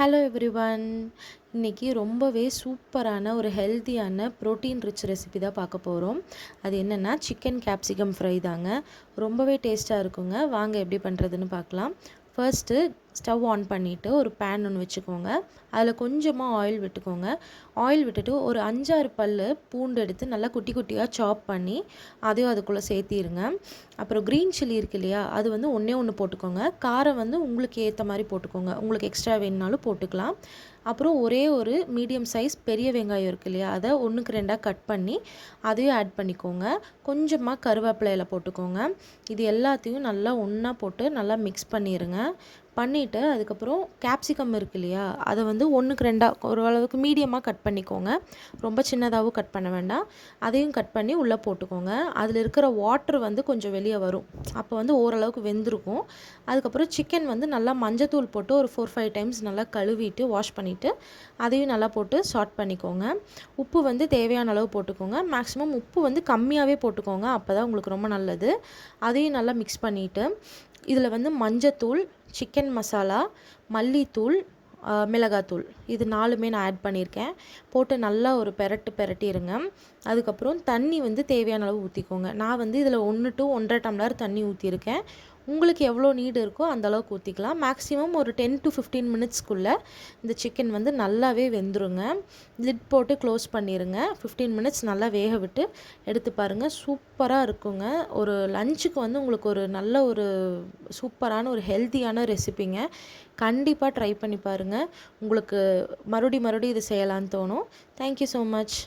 Hello everyone. இன்றைக்கி ரொம்பவே சூப்பரான ஒரு ஹெல்த்தியான ப்ரோட்டீன் ரிச் ரெசிபி தான் பார்க்க போகிறோம். அது என்னென்னா சிக்கன் கேப்சிகம் ஃப்ரை தாங்க. ரொம்பவே டேஸ்ட்டாக இருக்குங்க. வாங்க எப்படி பண்ணுறதுன்னு பார்க்கலாம். ஃபர்ஸ்ட்டு ஸ்டவ் ஆன் பண்ணிவிட்டு ஒரு பேன் ஒன்று வச்சுக்கோங்க. அதில் கொஞ்சமாக ஆயில் விட்டுக்கோங்க. ஆயில் விட்டுட்டு ஒரு 5-6 பல் பூண்டு எடுத்து நல்லா குட்டி குட்டியாக சாப் பண்ணி அதையும் அதுக்குள்ளே சேர்த்திருங்க. அப்புறம் க்ரீன் சில்லி இருக்கு இல்லையா, அது வந்து ஒன்றே ஒன்று போட்டுக்கோங்க. காரம் வந்து உங்களுக்கு ஏற்ற மாதிரி போட்டுக்கோங்க. உங்களுக்கு எக்ஸ்ட்ரா வேணுனாலும் போட்டுக்கலாம். அப்புறம் ஒரே ஒரு மீடியம் சைஸ் பெரிய வெங்காயம் இருக்குது இல்லையா, அதை 1க்கு 2ஆக கட் பண்ணி அதையும் ஆட் பண்ணிக்கோங்க. கொஞ்சமாக கருவேப்பிலையில் போட்டுக்கோங்க. இது எல்லாத்தையும் நல்லா ஒன்றா போட்டு நல்லா மிக்ஸ் பண்ணிடுங்க. பண்ணிவிட்டு அதுக்கப்புறம் கேப்சிகம் இருக்கு இல்லையா, அதை வந்து 1க்கு 2ஆக ஓரளவுக்கு மீடியமாக கட் பண்ணிக்கோங்க. ரொம்ப சின்னதாகவும் கட் பண்ண வேண்டாம். அதையும் கட் பண்ணி உள்ளே போட்டுக்கோங்க. அதில் இருக்கிற வாட்டர் வந்து கொஞ்சம் வெளியே வரும். அப்போ வந்து ஓரளவுக்கு வெந்திருக்கும். அதுக்கப்புறம் சிக்கன் வந்து நல்லா மஞ்சத்தூள் போட்டு ஒரு 4-5 டைம்ஸ் நல்லா கழுவிட்டு வாஷ் பண்ணிவிட்டு அதையும் நல்லா போட்டு சாட் பண்ணிக்கோங்க. உப்பு வந்து தேவையான அளவு போட்டுக்கோங்க. மேக்ஸிமம் உப்பு வந்து கம்மியாகவே போட்டுக்கோங்க, அப்போ தான் உங்களுக்கு ரொம்ப நல்லது. அதையும் நல்லா மிக்ஸ் பண்ணிவிட்டு இதில் வந்து மஞ்சத்தூள், சிக்கன் மசாலா, மல்லித்தூள், மிளகாத்தூள் இது 4மே நான் ஆட் பண்ணியிருக்கேன். போட்டு நல்லா ஒரு பெரட்டிடுங்க. அதுக்கப்புறம் தண்ணி வந்து தேவையான அளவு ஊற்றிக்கோங்க. நான் வந்து இதில் 1 to 1.5 டம்ளர் தண்ணி ஊற்றிருக்கேன். உங்களுக்கு எவ்வளோ நீடு இருக்கோ அந்த அளவுக்கு ஊற்றிக்கலாம். மேக்ஸிமம் ஒரு 10 to 15 மினிட்ஸ்க்குள்ளே இந்த சிக்கன் வந்து நல்லாவே வெந்துருங்க. லிட் போட்டு க்ளோஸ் பண்ணிடுங்க. 15 மினிட்ஸ் நல்லா வேக விட்டு எடுத்து பாருங்கள். சூப்பராக இருக்குங்க. ஒரு லஞ்சுக்கு வந்து உங்களுக்கு ஒரு நல்ல ஒரு சூப்பரான ஒரு ஹெல்த்தியான ரெசிபிங்க. கண்டிப்பாக ட்ரை பண்ணி பாருங்கள். உங்களுக்கு மறுபடியும் இது செய்யலான்னு தோணும். Thank you so much.